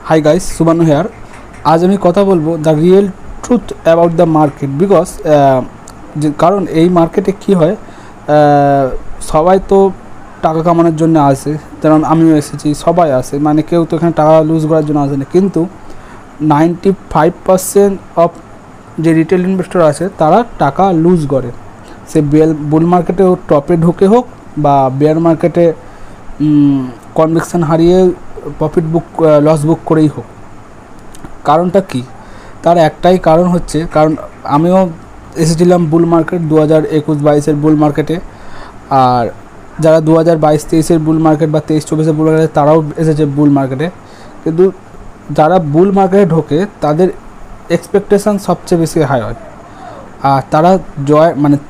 Hi guys, Subhanu here. आज আমি কথা বলবো the real truth about the market because কারণ এই মার্কেটে কি হয়, সবাই তো টাকা কামানোর জন্য আসে, যেমন আমিও এসেছি, সবাই আসে, মানে কেউ তো এখানে টাকা লুজ করার জন্য আসে না। কিন্তু 95% অফ যে রিটেল ইনভেস্টর আছে তারা টাকা লুজ করে, সে বুল মার্কেটে টপে ঢুকে হোক বা বেয়ার মার্কেটে কনভিকশন হারিয়ে প্রফিট বুক লস বুক করেই হোক। কারণটা কি? তার একটাই কারণ হচ্ছে, কারণ আমিও এসেছিলাম বুল মার্কেট 2021-22 বুল মার্কেটে, আর যারা 2022-23 বুল মার্কেট বা 23-24 বুল মার্কেটে তারাও এসেছে বুল মার্কেটে। কিন্তু যারা বুল মার্কেটে ঢোকে তাদের এক্সপেকটেশান সবচেয়ে বেশি হাই হয়, আর তারা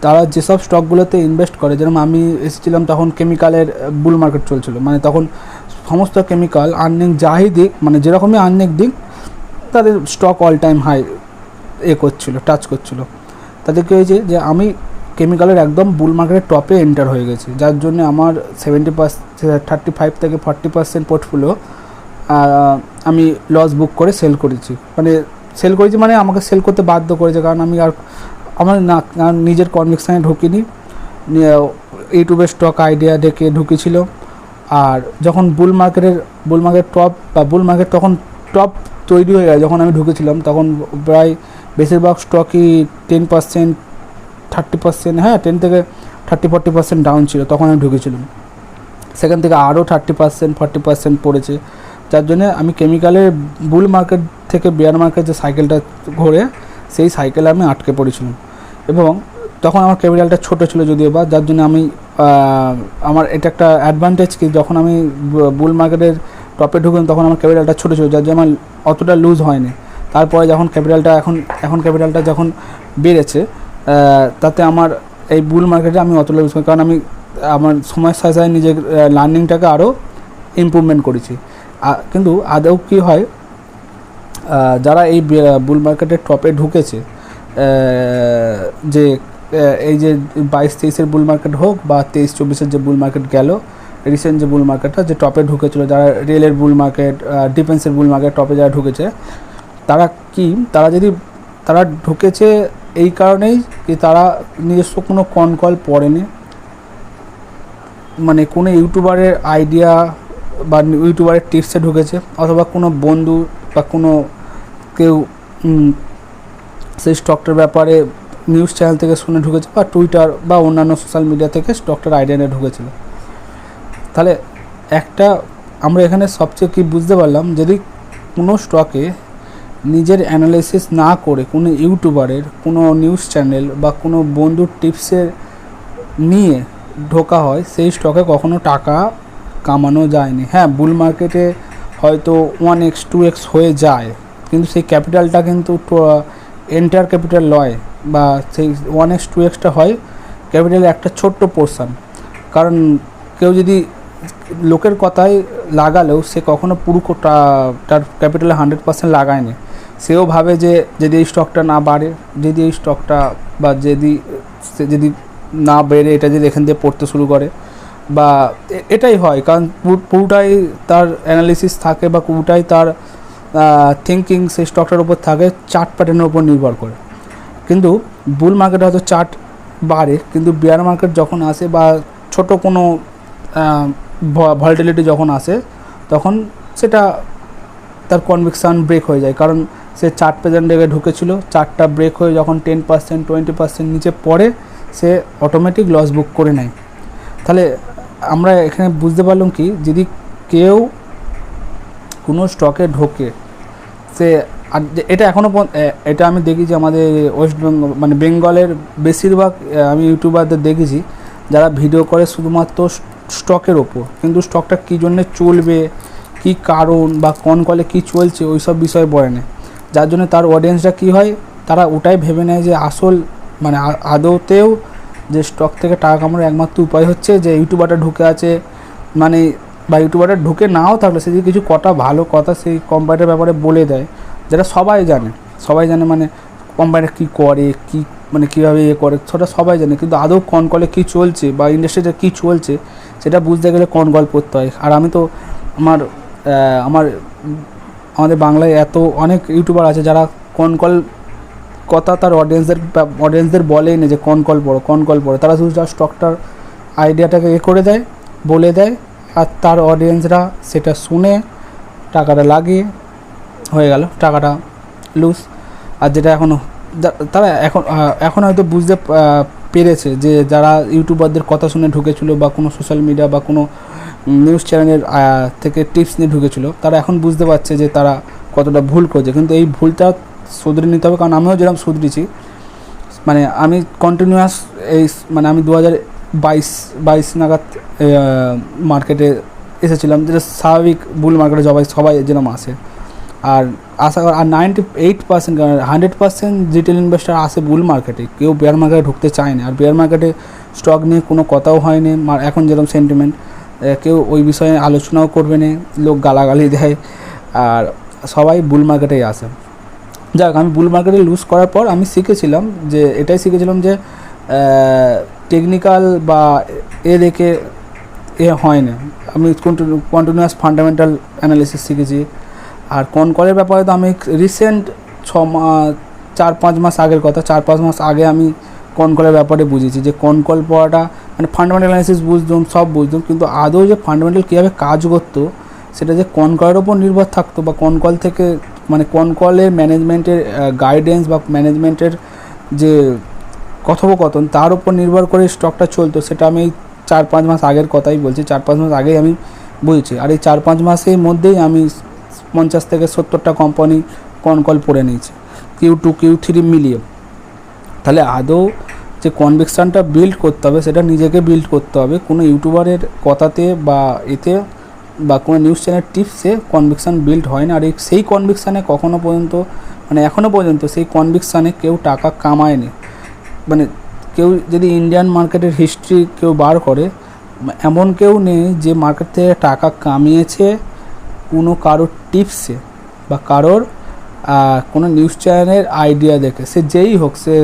তারা যেসব স্টকগুলোতে ইনভেস্ট করে, যেরকম আমি এসেছিলাম তখন কেমিক্যালের বুল মার্কেট চলছিল, মানে তখন সমস্ত কেমিক্যাল আর্নিং যাই দিক, মানে যেরকমই আর্নিং দিক তাদের stock all time high touch করছিল। তাদেরকে হয়েছে যে আমি কেমিক্যালের একদম বুল মার্কেটের টপে এন্টার হয়ে গেছি, যার জন্য আমার 35 থেকে 40% পোর্টফোলিও আমি লস বুক করে সেল করেছি। মানে আমাকে সেল করতে বাধ্য করেছে, কারণ আমি আর আমার নিজের কনভিকশানে ঢুকিনি, ইউটিউবে স্টক আইডিয়া দেখে ঢুকেছিল। আর যখন বুল মার্কেট টপ বা বুল মার্কেট তখন টপ তৈরি হয়ে গেছে, যখন আমি ঢুকেছিলাম তখন প্রায় বেশিরভাগ স্টকই 10%, 30%, 10 থেকে 30-40% ডাউন ছিল তখন আমি ঢুকেছিলাম। সেখান থেকে আরও 30%, 40% পড়েছে, যার জন্য আমি কেমিক্যালের বুল মার্কেট থেকে বেয়ার মার্কেট যে সাইকেলটা ঘোরে সেই সাইকেলে আমি আটকে পড়েছিলাম। এবং তখন আমার ক্যাপিটালটা ছোটো ছিল যদিও বা, যার জন্য আমি আমার এটা একটা অ্যাডভান্টেজ কি, যখন আমি বুল মার্কেটের টপে ঢুকলাম তখন আমার ক্যাপিটালটা ছোটো ছিল, যার জন্য আমার অতটা লুজ হয়নি। তারপরে যখন ক্যাপিটালটা এখন ক্যাপিটালটা যখন বেড়েছে, তাতে আমার এই বুল মার্কেটে আমি অতটা লুজ করি, কারণ আমি আমার সময়ের সাথে সাথে নিজের লার্নিংটাকে আরও ইমপ্রুভমেন্ট করেছি। কিন্তু আদৌ কী হয়, যারা এই বুল মার্কেটের টপে ঢুকেছে, যে এই যে 22-23 বুল মার্কেট হোক বা 23-24 যে বুল মার্কেট গেল, রিসেন্ট যে বুল মার্কেটটা যে টপে ঢুকেছিল, যারা রেলের বুল মার্কেট, ডিফেন্সের বুল মার্কেট টপে যারা ঢুকেছে, তারা ঢুকেছে এই কারণেই কি তারা নিজস্ব কোনো কল পড়েনি, মানে কোনো ইউটিউবারের আইডিয়া বা ইউটিউবারের টিপসে ঢুকেছে, অথবা কোনো বন্ধু বা কোনো কেউ সেই স্টকটার ব্যাপারে নিউজ চ্যানেল থেকে শুনে ঢুকেছে, বা টুইটার বা অন্যান্য সোশ্যাল মিডিয়া থেকে স্টকটার আইডিয়া নিয়ে ঢুকেছিল। তাহলে আমরা এখানে সবচেয়ে কী বুঝতে পারলাম, যদি কোনো স্টকে নিজের অ্যানালাইসিস না করে কোনো ইউটিউবারের, কোনো নিউজ চ্যানেল বা কোনো বন্ধুর টিপসের নিয়ে ঢোকা হয়, সেই স্টকে কখনো টাকা কামানো যায়নি। হ্যাঁ, বুল মার্কেটে হয়তো 1x 2x হয়ে যায়, কিন্তু সেই ক্যাপিটালটা কিন্তু এন্টার ক্যাপিটাল নয়, বা সেই 1x 2xটা হয় ক্যাপিটালের একটা ছোট্ট পোর্শন। কারণ কেউ যদি লোকের কথায় লাগালেও সে কখনো পুরো তার ক্যাপিটালে 100% লাগায়নি। সেও ভাবে যে যদি এই স্টকটা না বাড়ে, যদি এই স্টকটা বা যদি না বেড়ে এটা যদি এখান দিয়ে পড়তে শুরু করে, বা এটাই হয়, কারণ পুরোটাই তার অ্যানালিসিস থাকে বা পুরোটাই তার থিঙ্কিং সেই স্টকটার উপর থাকে, চার্ট প্যাটার্নের উপর নির্ভর করে। কিন্তু বুল মার্কেটে হয়তো চার্ট বাড়ে, কিন্তু বেয়ার মার্কেট যখন আসে বা ছোট কোনো ভলাটিলিটি যখন আসে, তখন সেটা তার কনভিকশান ব্রেক হয়ে যায়, কারণ সে চার্ট প্যাটার্নে ঢুকেছিল, চার্টটা ব্রেক হয়ে যখন 10%, 20% নিচে পড়ে, সে অটোমেটিক লস বুক করে নেয়। তাহলে আমরা এখানে বুঝতে পারলাম কি, যদি কেউ কোনো স্টকে ঢোকে, সে এটা এটা আমি দেখি যে আমাদের ওয়েস্ট বেঙ্গল, মানে বেঙ্গলের বেশিরভাগ আমি ইউটিউবারদের দেখেছি যারা ভিডিও করে শুধুমাত্র স্টকের ওপর, কিন্তু স্টকটা কী জন্যে চলবে, কী কারণ বা কোন কলে কী চলছে ওই সব বিষয়ে বলে না, যার জন্য তার অডিয়েন্সটা কী হয়, তারা ওটাই ভেবে নেয় যে আসল মানে আদৌতেও যে স্টক থেকে টাকা কামানোর একমাত্র উপায় হচ্ছে যে ইউটিউবারটা ঢুকে আছে, মানে বা ইউটিউবারটা ঢুকে নাও থাকলে সে যদি কিছু ভালো কথা সেই কোম্পানিটার ব্যাপারে বলে দেয়, যেটা সবাই জানে, মানে কোম্পানিটা কী করে, মানে কীভাবে করে সেটা সবাই জানে, কিন্তু আদৌ কোন কলে কী চলছে বা ইন্ডাস্ট্রিতে কী চলছে সেটা বুঝতে গেলে কোন গল্প পড়তে হয়। আর আমি তো আমার আমাদের বাংলায় এত অনেক ইউটিউবার আছে যারা কল কথা তার অডিয়েন্সদের বলেই না যে কল পড়ো, তারা শুধু যা স্টকটার আইডিয়াটাকে করে দেয়, বলে দেয়, আর তার অডিয়েন্সরা সেটা শুনে টাকাটা লাগিয়ে হয়ে গেল, টাকাটা লুজ। আর যেটা তারা এখন হয়তো বুঝতে পেরেছে যে যারা ইউটিউবারদের কথা শুনে ঢুকেছিল বা কোনো সোশ্যাল মিডিয়া বা কোনো নিউজ চ্যানেলের থেকে টিপস নিয়ে ঢুকেছিল, তারা এখন বুঝতে পারছে যে তারা কতটা ভুল করছে। কিন্তু এই ভুলটা শুধরে নিতে হবে, কারণ আমিও যেরকম শুধরেছি, মানে আমি কন্টিনিউয়াস আমি 2022 নাগাদ মার্কেটে এসেছিলাম, যেটা স্বাভাবিক বুল মার্কেটে সবাই যেরকম আসে। আর 98% 100% রিটেল ইনভেস্টার আসে বুল মার্কেটে, কেউ বেয়ার মার্কেটে ঢুকতে চায় না। আর বেয়ার মার্কেটে স্টক নিয়ে কোনো কথাও হয়নি, এখন যেরকম সেন্টিমেন্ট, কেউ ওই বিষয়ে আলোচনাও করবে না, লোক গালাগালি দেয়, আর সবাই বুল মার্কেটেই আসে। যাক, আমি বুল মার্কেটে লুজ করার পর আমি শিখেছিলাম যে টেকনিক্যাল বা দেখে হয় না, আমি কন্টিনিউয়াস ফান্ডামেন্টাল অ্যানালিসিস শিখেছি। আর কলের ব্যাপারে তো আমি রিসেন্ট 4-5 মাস আগের কথা, 4-5 মাস আগে আমি কলের ব্যাপারে বুঝেছি যে কল পড়াটা মানে ফান্ডামেন্টাল অ্যানালিসিস বুঝতাম, সব বুঝতাম, কিন্তু আদৌ যে ফান্ডামেন্টাল কীভাবে কাজ করতো সেটা যে কলের ওপর নির্ভর থাকতো, বা কল থেকে মানে কলের ম্যানেজমেন্টের গাইডেন্স বা ম্যানেজমেন্টের যে কথোপকথন তার উপর নির্ভর করে স্টকটা চলতো, সেটা আমি 4-5 মাস আগের কথাই বলছি। 4-5 মাস আগেই আমি বুঝেছি। আর এই 4-5 মাসের মধ্যেই আমি 50 থেকে 70টা কোম্পানি কল পড়ে নিয়েছি, Q2 Q3 মিলিয়ে। তাহলে আদৌ যে কনভিকশানটা বিল্ড করতে হবে সেটা নিজেকে বিল্ড করতে হবে, কোনো ইউটিউবারের কথাতে বা এতে বা কোনো নিউজ চ্যানেল টিপসে কনভিকশান বিল্ড হয় না। আর সেই কনভিকশানে এখনও পর্যন্ত সেই কনভিকশানে কেউ টাকা কামায়নি। মানে কেউ যদি ইন্ডিয়ান মার্কেটের হিস্ট্রি কেউ বার করে, এমন কেউ নেই যে মার্কেট থেকে টাকা কামিয়েছে কোনো কারোর টিপসে বা কারোর কোনো নিউজ চ্যানেলের আইডিয়া দেখে। সে যেই হোক, সে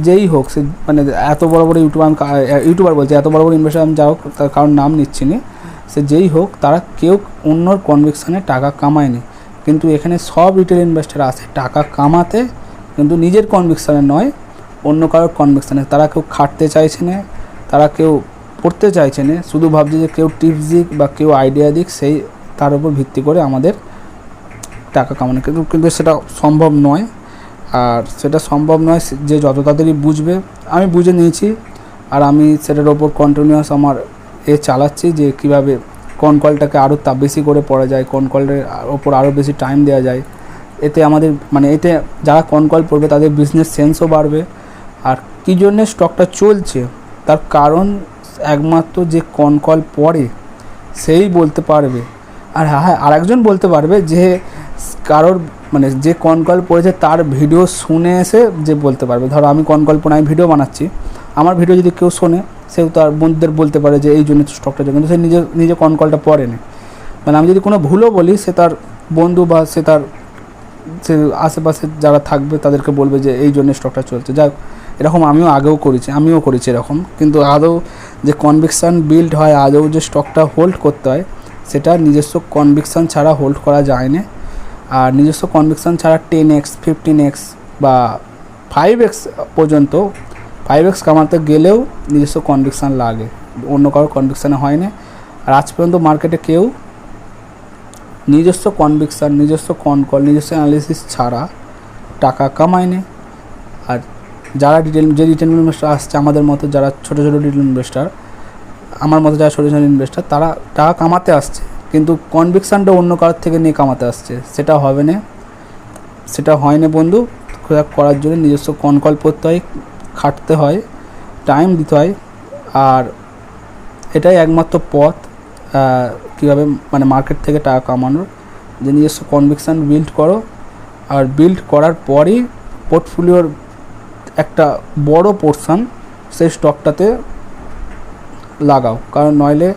যেই হোক, সে মানে এত বড় বড় ইউটিউবার বলছে, এত বড় বড় ইনভেস্টার আমি যাই হোক তার কারোর নাম নিচ্ছি না, সে যেই হোক, তারা কেউ অন্যর কনভিকশানে টাকা কামায়নি। কিন্তু এখানে সব রিটেল ইনভেস্টার আসে টাকা কামাতে, কিন্তু নিজের কনভিকশানে নয়, অন্য কারোর কনভিকশানে। তারা কেউ খাটতে চাইছে না, তারা কেউ পড়তে চাইছে না, শুধু ভাবছে যে কেউ টিপস দিক বা কেউ আইডিয়া দিক, তার উপর ভিত্তি করে আমাদের টাকা কামানো। কিন্তু সেটা সম্ভব নয়। আর সেটা সম্ভব নয় যে যত তাড়াতাড়ি বুঝবে। আমি বুঝে নিয়েছি, আর আমি সেটার ওপর কন্টিনিউয়াস আমার চালাচ্ছি যে কীভাবে কলটাকে আরও বেশি করে পড়া যায়, কলের ওপর আরও বেশি টাইম দেওয়া যায়। এতে আমাদের এতে যারা কল পড়বে তাদের বিজনেস সেন্সও বাড়বে। আর কী জন্যে স্টকটা চলছে তার কারণ একমাত্র যে কল পড়ে সেই বলতে পারবে। আর হ্যাঁ, আরেকজন বলতে পারবে যে কারোর যে কল পড়েছে তার ভিডিও শুনে এসে যে বলতে পারবে। ধরো আমি কল পড়ে আমি ভিডিও বানাচ্ছি, আমার ভিডিও যদি কেউ শোনে, সেও তার বন্ধুদের বলতে পারে যে এই জন্য স্টকটা যায়, কিন্তু সে নিজে কলটা পড়ে না। আমি যদি কোনো ভুলও বলি, সে তার বন্ধু বা সে আশেপাশে যারা থাকবে তাদেরকে বলবে যে এই জন্য স্টকটা চলছে। যাক, এরকম আমিও করেছি এরকম। কিন্তু আদৌ যে কনভিকশান বিল্ড হয়, আদৌ যে স্টকটা হোল্ড করতে হয়, সেটা নিজস্ব কনভিকশান ছাড়া হোল্ড করা যায় না। আর নিজস্ব কনভিকশান ছাড়া 10x 15x বা 5x পর্যন্ত 5x কামাতে গেলেও নিজস্ব কনভিকশান লাগে, অন্য কারোর কনভিকশানে হয় না। আর আজ পর্যন্ত মার্কেটে কেউ নিজস্ব কনভিকশান, নিজস্ব নিজস্ব অ্যানালিসিস ছাড়া টাকা কামায় না। আর যারা রিটেল ইনভেস্টার আসছে আমাদের মতো, যারা ছোটো রিটেল ইনভেস্টার, আমার মতো যারা ছোটো ইনভেস্টার, তারা টাকা কামাতে আসছে, কিন্তু কনভিকশানটা অন্য কারোর থেকে নিয়ে কামাতে আসছে। সেটা হবে না, সেটা হয় না বন্ধু। করার জন্য নিজস্ব কল পড়তে হয়, খাটতে হয়, টাইম দিতে হয়। আর এটাই একমাত্র পথ কীভাবে মার্কেট থেকে টাকা কামানোর, যে নিজস্ব কনভিকশান বিল্ড করো। আর বিল্ড করার পরই পোর্টফোলিওর একটা বড় পোর্শন সেই স্টকটাতে লাগাও। কারণ নইলে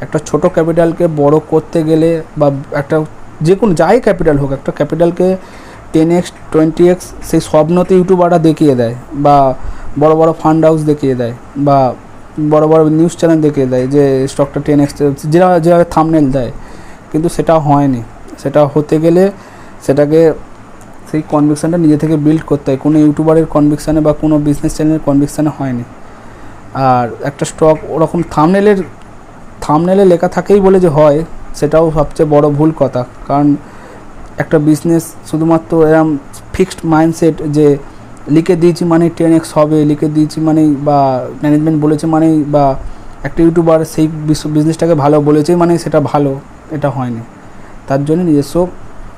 একটা ছোট ক্যাপিটালকে বড় করতে গেলে, বা একটা যে কোনো যাই ক্যাপিটাল হোক, একটা ক্যাপিটালকে 10x 20x সেই স্বপ্নতে ইউটিউবাররা দেখিয়ে দেয়, বা বড় বড় ফান্ড হাউস দেখিয়ে দেয়, বা বড় বড় নিউজ চ্যানেল দেখে দেয় যে স্টকটা 10x, যেভাবে থাম্বনেল দেয়, কিন্তু সেটা হয়নি। সেটা হতে গেলে সেটাকে সেই কনভিকশানটা নিজে থেকে বিল্ড করতে হয়, কোনো ইউটিউবারের কনভিকশানে বা কোনো বিজনেস চ্যানেলের কনভিকশানে হয়নি। আর একটা স্টক ওরকম থাম্বনেলে লেখা থাকেই বলে যে হয়, সেটাও সবচেয়ে বড় ভুল কথা। কারণ একটা বিজনেস শুধুমাত্র এরম ফিক্সড মাইন্ডসেট যে লিখে দিয়েছি মানে 10x হবে, লিখে দিয়েছি মানেই, বা ম্যানেজমেন্ট বলেছে মানেই, বা একটা ইউটিউবার সেই বিজনেসটাকে ভালো বলেছেই মানে সেটা ভালো, এটা হয়নি। তার জন্য নিজস্ব,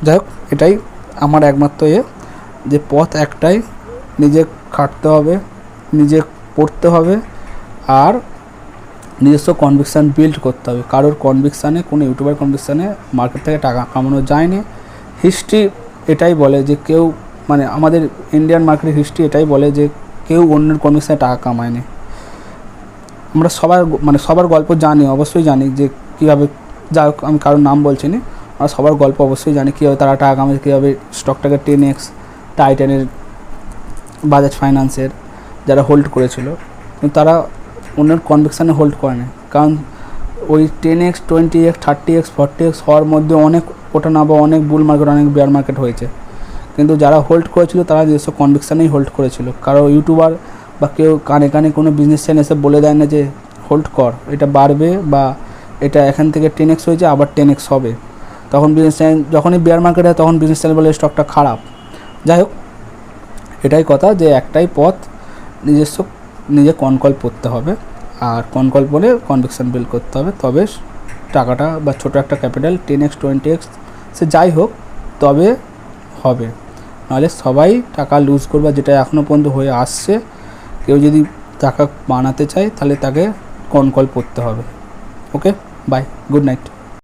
যাই হোক, এটাই আমার একমাত্র যে পথ একটাই, নিজে খাটতে হবে, নিজে পড়তে হবে, আর নিজস্ব কনভিকশান বিল্ড করতে হবে। কারোর কনভিকশানে, কোনো ইউটিউবার কনভিকশানে মার্কেট থেকে টাকা কামানো যায়নি। হিস্ট্রি এটাই বলে যে কেউ, মানে আমাদের ইন্ডিয়ান মার্কেটের হিস্ট্রি এটাই বলে যে কেউ অন্যের কনভিকশানে টাকা কামায়নি। আমরা সবার গল্প জানি, অবশ্যই জানি যে কীভাবে, যাই হোক আমি কারোর নাম বলছি না, আমরা সবার গল্প অবশ্যই জানি কীভাবে তারা টাকা কামায়, কীভাবে স্টকটাকে 10x, টাইটানের, বাজাজ ফাইন্যান্সের যারা হোল্ড করেছিল, কিন্তু তারা অন্যের কনভিকশানে হোল্ড করে না। কারণ ওই 10x, 20x, 30x, 40x হওয়ার মধ্যে অনেক ওঠা বা অনেক বুল মার্কেট, অনেক বেয়ার মার্কেট হয়েছে, কিন্তু যারা হোল্ড করেছিল তারা নিজস্ব কনভিকশানেই হোল্ড করেছিল। কারো ইউটিউবার বা কেউ কানে কানে কোনো বিজনেস চ্যানেল এসে বলে দেয় না যে হোল্ড কর, এটা বাড়বে, বা এটা এখান থেকে 10x হয়েছে আবার 10x হবে। তখন বিজনেস চ্যানেল, যখনই বেয়ার মার্কেট হয় তখন বিজনেস চ্যানেল বলে স্টকটা খারাপ। যাই হোক, এটাই কথা যে একটাই পথ, নিজে কনকল পড়তে হবে, আর কনকল পড়ে কনভিকশান বিল্ড করতে হবে, তবে টাকাটা বা ছোটো একটা ক্যাপিটাল 10x, 20x সে যাই হোক তবে হবে। নাহলে সবাই টাকা লুজ করবে, যেটা এখনও পর্যন্ত হয়ে আসছে। কেউ যদি টাকা বানাতে চায় তাহলে তাকে কনকল পড়তে হবে। ওকে, বাই, গুড নাইট।